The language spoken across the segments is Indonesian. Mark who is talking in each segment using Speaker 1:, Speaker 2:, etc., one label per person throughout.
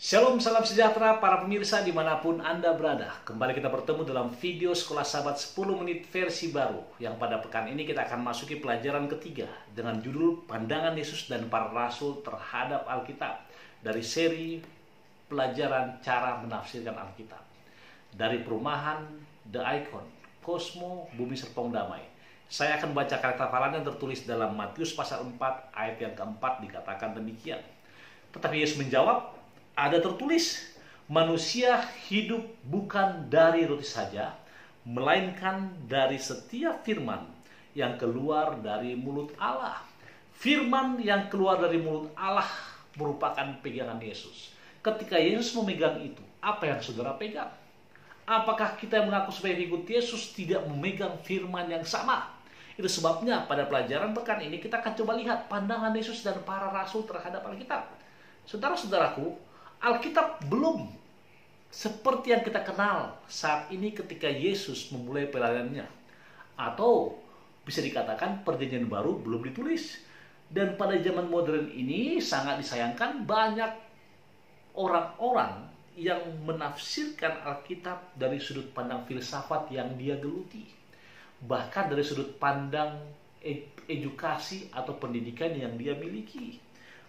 Speaker 1: Shalom, salam sejahtera para pemirsa dimanapun Anda berada. Kembali kita bertemu dalam video Sekolah Sahabat 10 menit versi baru, yang pada pekan ini kita akan masuki pelajaran ketiga dengan judul Pandangan Yesus dan para Rasul terhadap Alkitab, dari seri pelajaran cara menafsirkan Alkitab, dari Perumahan The Icon, Kosmo, Bumi Serpong Damai. Saya akan baca kata hafalan yang tertulis dalam Matius pasal 4 ayat yang keempat. Dikatakan demikian: tetapi Yesus menjawab, ada tertulis, manusia hidup bukan dari roti saja, melainkan dari setiap firman yang keluar dari mulut Allah. Firman yang keluar dari mulut Allah merupakan pegangan Yesus. Ketika Yesus memegang itu, apa yang saudara pegang? Apakah kita yang mengaku sebagai pengikut Yesus tidak memegang firman yang sama? Itu sebabnya pada pelajaran pekan ini kita akan coba lihat pandangan Yesus dan para rasul terhadap Alkitab. Saudara-saudaraku, Alkitab belum seperti yang kita kenal saat ini ketika Yesus memulai pelayanannya. Atau bisa dikatakan perjanjian baru belum ditulis. Dan pada zaman modern ini sangat disayangkan banyak orang-orang yang menafsirkan Alkitab dari sudut pandang filsafat yang dia geluti. Bahkan dari sudut pandang edukasi atau pendidikan yang dia miliki.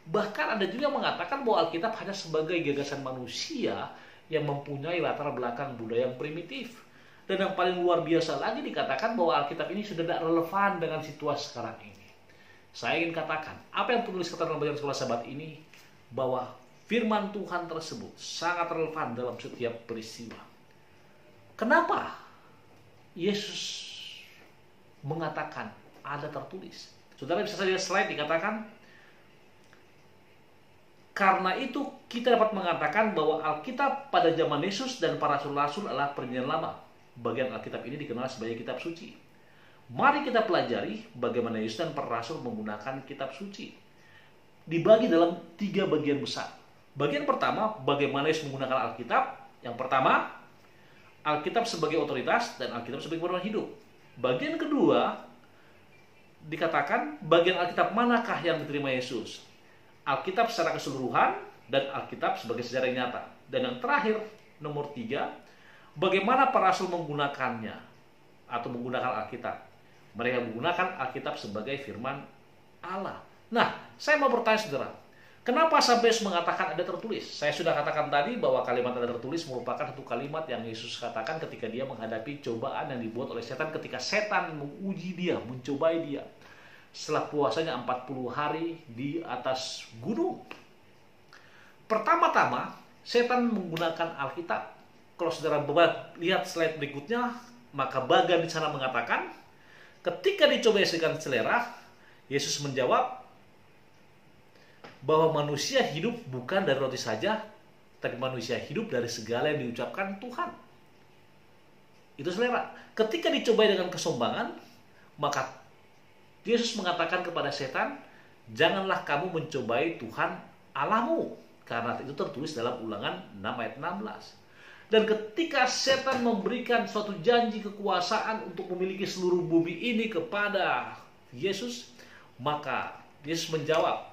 Speaker 1: Bahkan ada juga yang mengatakan bahwa Alkitab hanya sebagai gagasan manusia yang mempunyai latar belakang budaya yang primitif. Dan yang paling luar biasa lagi dikatakan bahwa Alkitab ini sudah tidak relevan dengan situasi sekarang ini. Saya ingin katakan, apa yang penulis kata dalam bacaan Sekolah Sahabat ini, bahwa firman Tuhan tersebut sangat relevan dalam setiap peristiwa. Kenapa Yesus mengatakan ada tertulis? Saudara bisa saja slide, dikatakan, karena itu kita dapat mengatakan bahwa Alkitab pada zaman Yesus dan para rasul-rasul adalah perjanjian lama. Bagian Alkitab ini dikenal sebagai kitab suci. Mari kita pelajari bagaimana Yesus dan para rasul menggunakan kitab suci. Dibagi dalam 3 bagian besar. Bagian pertama, bagaimana Yesus menggunakan Alkitab. Yang pertama, Alkitab sebagai otoritas dan Alkitab sebagai pedoman hidup. Bagian kedua, dikatakan bagian Alkitab manakah yang diterima Yesus. Alkitab secara keseluruhan dan Alkitab sebagai sejarah yang nyata. Dan yang terakhir, nomor 3, bagaimana para rasul menggunakannya atau menggunakan Alkitab. Mereka menggunakan Alkitab sebagai firman Allah. Nah, saya mau bertanya saudara, kenapa sampai Yesus mengatakan ada tertulis? Saya sudah katakan tadi bahwa kalimat ada tertulis merupakan satu kalimat yang Yesus katakan ketika dia menghadapi cobaan yang dibuat oleh setan, ketika setan menguji dia, mencobai dia. Setelah puasanya 40 hari di atas gunung. Pertama-tama, setan menggunakan Alkitab. Kalau saudara lihat slide berikutnya, maka bagian di sana mengatakan, ketika dicobai dengan selera, Yesus menjawab bahwa manusia hidup bukan dari roti saja, tapi manusia hidup dari segala yang diucapkan Tuhan. Itu selera. Ketika dicobai dengan kesombongan, maka Yesus mengatakan kepada setan, janganlah kamu mencobai Tuhan Allahmu, karena itu tertulis dalam Ulangan 6 ayat 16. Dan ketika setan memberikan suatu janji kekuasaan untuk memiliki seluruh bumi ini kepada Yesus, maka Yesus menjawab,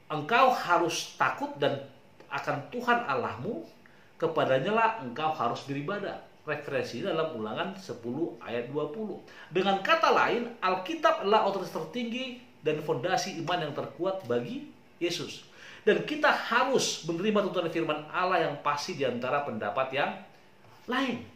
Speaker 1: engkau harus takut dan akan Tuhan Allahmu, kepadanya lah engkau harus beribadah. Referensi dalam Ulangan 10 ayat 20. Dengan kata lain, Alkitab adalah otoritas tertinggi dan fondasi iman yang terkuat bagi Yesus. Dan kita harus menerima tuntunan firman Allah yang pasti di antara pendapat yang lain.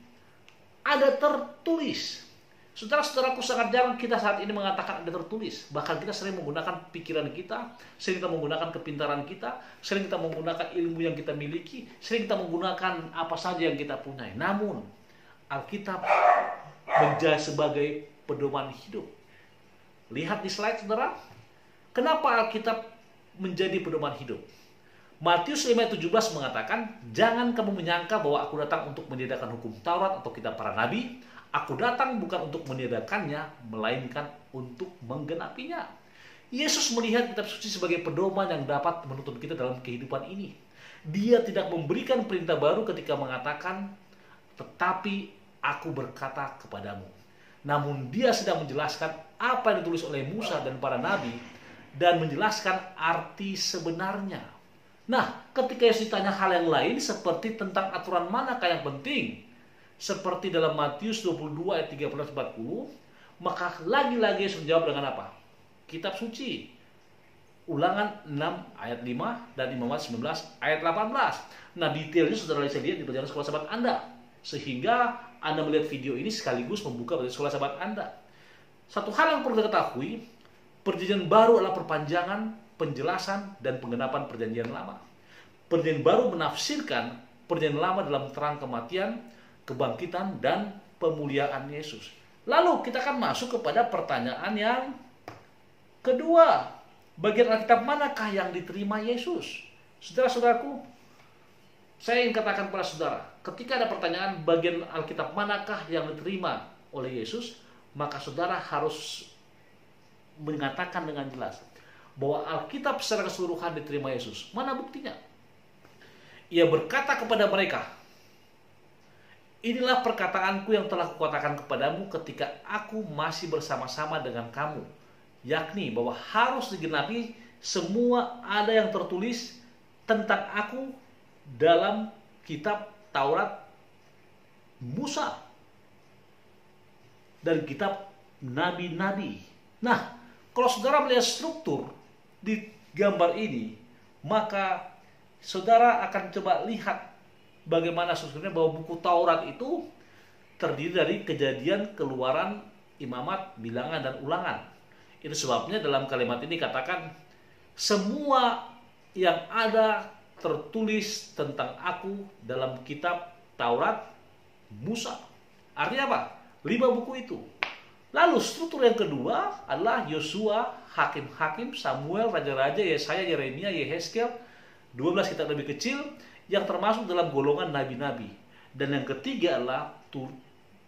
Speaker 1: Ada tertulis. Saudara-saudaraku, sangat jarang kita saat ini mengatakan ada tertulis. Bahkan kita sering menggunakan pikiran kita, sering kita menggunakan kepintaran kita, sering kita menggunakan ilmu yang kita miliki, sering kita menggunakan apa saja yang kita punya. Namun Alkitab menjadi sebagai pedoman hidup. Lihat di slide saudara. Kenapa Alkitab menjadi pedoman hidup? Matius 5:17 mengatakan, jangan kamu menyangka bahwa aku datang untuk meniadakan hukum Taurat atau kitab para nabi. Aku datang bukan untuk meniadakannya, melainkan untuk menggenapinya. Yesus melihat kitab suci sebagai pedoman yang dapat menuntun kita dalam kehidupan ini. Dia tidak memberikan perintah baru ketika mengatakan, tetapi aku berkata kepadamu. Namun dia sedang menjelaskan apa yang ditulis oleh Musa dan para nabi dan menjelaskan arti sebenarnya. Nah, ketika Yesus ditanya hal yang lain seperti tentang aturan manakah yang penting, seperti dalam Matius 22 ayat 13-40, maka lagi-lagi Yesus menjawab dengan apa? Kitab suci. Ulangan 6 ayat 5 dan Imamat 19 ayat 18. Nah, detailnya saudara bisa lihat di pelajaran sekolah sahabat Anda. Sehingga Anda melihat video ini sekaligus membuka pelajaran sekolah sahabat Anda. Satu hal yang perlu kita ketahui, perjanjian baru adalah perpanjangan, penjelasan, dan penggenapan perjanjian lama. Perjanjian baru menafsirkan perjanjian lama dalam terang kematian, kebangkitan, dan pemuliaan Yesus. Lalu kita akan masuk kepada pertanyaan yang kedua. Bagian Alkitab manakah yang diterima Yesus? Saudara-saudaraku, saya ingin katakan kepada saudara, ketika ada pertanyaan bagian Alkitab manakah yang diterima oleh Yesus, maka saudara harus mengatakan dengan jelas bahwa Alkitab secara keseluruhan diterima Yesus. Mana buktinya? Ia berkata kepada mereka, inilah perkataanku yang telah kukatakan kepadamu ketika aku masih bersama-sama dengan kamu, yakni bahwa harus digenapi semua ada yang tertulis tentang aku dalam kitab Taurat Musa dan kitab nabi-nabi. Nah, kalau saudara melihat struktur di gambar ini, maka saudara akan coba lihat bagaimana strukturnya, bahwa buku Taurat itu terdiri dari Kejadian, Keluaran, Imamat, Bilangan, dan Ulangan. Itu sebabnya dalam kalimat ini katakan, semua yang ada tertulis tentang aku dalam kitab Taurat Musa. Artinya apa? 5 buku itu. Lalu struktur yang kedua adalah Yosua, Hakim-Hakim, Samuel, Raja-Raja, Yesaya, Yeremia, Yehezkiel, 12 kitab lebih kecil yang termasuk dalam golongan nabi-nabi. Dan yang ketiga adalah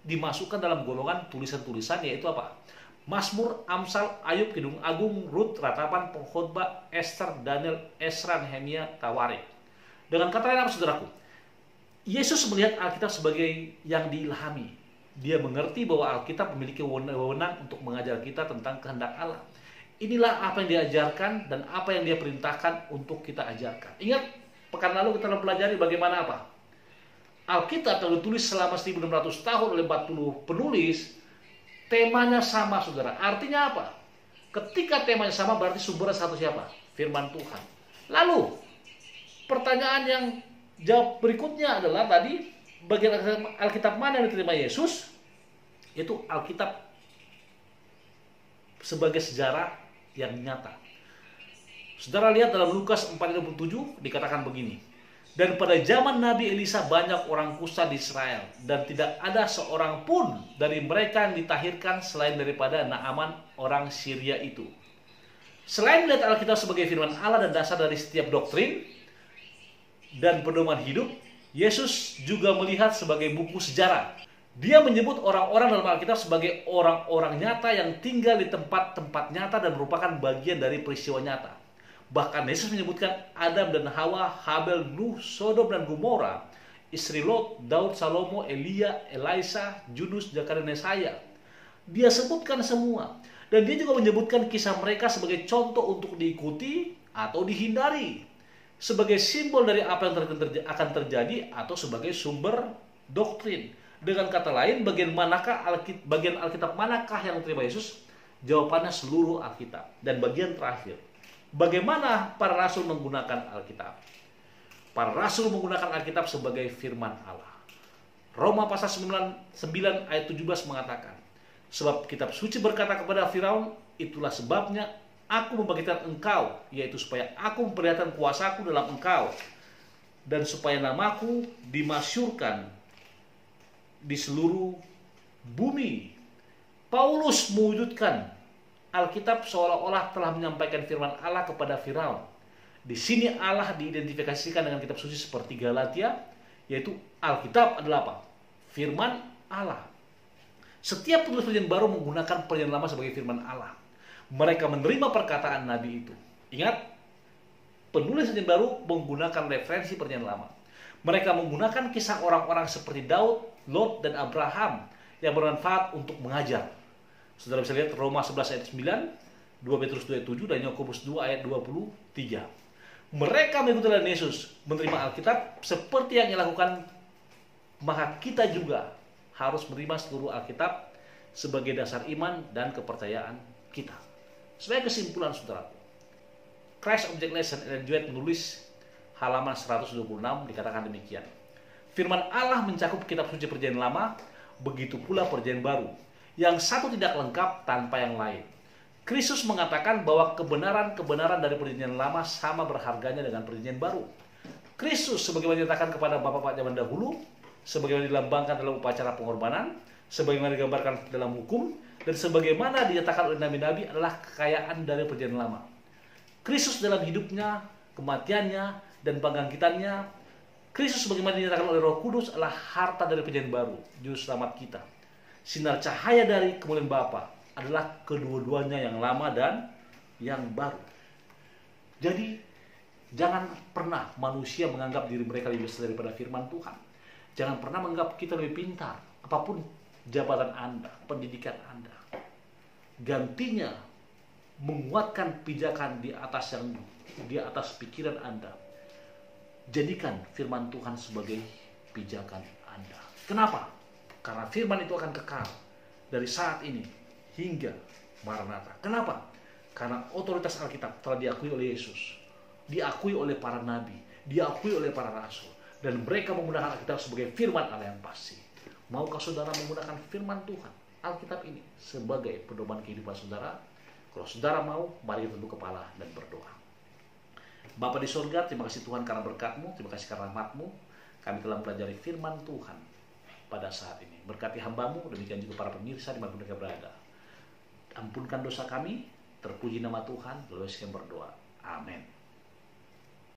Speaker 1: dimasukkan dalam golongan tulisan-tulisan, yaitu apa? Mazmur, Amsal, Ayub, Kidung Agung, Rut, Ratapan, Pengkhotbah, Ester, Daniel, Esra, Nehemia, Tawarik. Dengan kata lain apa, saudaraku? Yesus melihat Alkitab sebagai yang diilhami. Dia mengerti bahwa Alkitab memiliki wewenang untuk mengajar kita tentang kehendak Allah. Inilah apa yang diajarkan dan apa yang dia perintahkan untuk kita ajarkan. Ingat, pekan lalu kita mempelajari bagaimana apa? Alkitab yang ditulis selama 1600 tahun oleh 40 penulis, temanya sama, saudara. Artinya apa? Ketika temanya sama, berarti sumbernya satu siapa? Firman Tuhan. Lalu, pertanyaan yang jawab berikutnya adalah tadi, bagian Alkitab mana yang diterima Yesus? Itu Alkitab sebagai sejarah yang nyata. Saudara lihat dalam Lukas 4:27 dikatakan begini. Dan pada zaman Nabi Elisa banyak orang kusta di Israel, dan tidak ada seorang pun dari mereka yang ditahirkan selain daripada Naaman orang Syria itu. Selain melihat Alkitab sebagai firman Allah dan dasar dari setiap doktrin dan pedoman hidup, Yesus juga melihat sebagai buku sejarah. Dia menyebut orang-orang dalam Alkitab sebagai orang-orang nyata yang tinggal di tempat-tempat nyata dan merupakan bagian dari peristiwa nyata. Bahkan Yesus menyebutkan Adam dan Hawa, Habel, Nuh, Sodom dan Gomora, istri Lot, Daud, Salomo, Elia, Elisa, Yunus, Zakaria, dan Yesaya. Dia sebutkan semua. Dan dia juga menyebutkan kisah mereka sebagai contoh untuk diikuti atau dihindari, sebagai simbol dari apa yang akan terjadi atau sebagai sumber doktrin. Dengan kata lain, bagian Alkitab manakah yang diterima Yesus? Jawabannya seluruh Alkitab. Dan bagian terakhir, bagaimana para rasul menggunakan Alkitab? Para rasul menggunakan Alkitab sebagai firman Allah. Roma pasal 9 ayat 17 mengatakan, sebab kitab suci berkata kepada Firaun, itulah sebabnya aku membangkitkan engkau, yaitu supaya aku memperlihatkan kuasaku dalam engkau, dan supaya namaku dimasyurkan di seluruh bumi. Paulus mewujudkan Alkitab seolah-olah telah menyampaikan firman Allah kepada Firaun. Di sini Allah diidentifikasikan dengan kitab suci seperti Galatia, yaitu Alkitab adalah apa? Firman Allah. Setiap penulis perjanjian baru menggunakan perjanjian lama sebagai firman Allah. Mereka menerima perkataan Nabi itu. Ingat, penulis perjanjian baru menggunakan referensi perjanjian lama. Mereka menggunakan kisah orang-orang seperti Daud, Lot, dan Abraham yang bermanfaat untuk mengajar. Saudara bisa lihat Roma 11 ayat 9, 2 Petrus 2 ayat 7, dan Yakobus 2 ayat 23. mereka mengikuti Tuhan Yesus, menerima Alkitab seperti yang dilakukan, maka kita juga harus menerima seluruh Alkitab sebagai dasar iman dan kepercayaan kita. Sebagai kesimpulan, saudaraku, Christ Object Lesson Ellen G. White menulis halaman 126 dikatakan demikian. Firman Allah mencakup kitab suci Perjanjian Lama, begitu pula Perjanjian Baru. Yang satu tidak lengkap tanpa yang lain. Kristus mengatakan bahwa kebenaran-kebenaran dari Perjanjian Lama sama berharganya dengan Perjanjian Baru. Kristus sebagaimana dinyatakan kepada bapak-bapak zaman dahulu, sebagaimana dilambangkan dalam upacara pengorbanan, sebagaimana digambarkan dalam hukum, dan sebagaimana dinyatakan oleh nabi-nabi adalah kekayaan dari Perjanjian Lama. Kristus dalam hidupnya, kematiannya, dan pembangkitannya, Kristus sebagaimana dinyatakan oleh Roh Kudus adalah harta dari Perjanjian Baru, juru selamat kita. Sinar cahaya dari kemuliaan Bapa adalah kedua-duanya, yang lama dan yang baru. Jadi, jangan pernah manusia menganggap diri mereka lebih besar daripada firman Tuhan. Jangan pernah menganggap kita lebih pintar, apapun jabatan Anda, pendidikan Anda. Gantinya, menguatkan pijakan di atas pikiran Anda. Jadikan firman Tuhan sebagai pijakan Anda. Kenapa? Karena firman itu akan kekal dari saat ini hingga Maranatha. Kenapa? Karena otoritas Alkitab telah diakui oleh Yesus, diakui oleh para nabi, diakui oleh para rasul, dan mereka menggunakan Alkitab sebagai firman Allah yang pasti. Maukah saudara menggunakan firman Tuhan, Alkitab ini, sebagai pedoman kehidupan saudara? Kalau saudara mau, mari kita tunduk kepala dan berdoa. Bapa di surga, terima kasih Tuhan karena berkat-Mu, terima kasih karena rahmat-Mu. Kami telah mempelajari firman Tuhan pada saat ini. Berkati hamba-Mu, demikian juga para pemirsa dimanapun mereka berada. Ampunkan dosa kami, terpuji nama Tuhan, lalu sekian berdoa. Amin.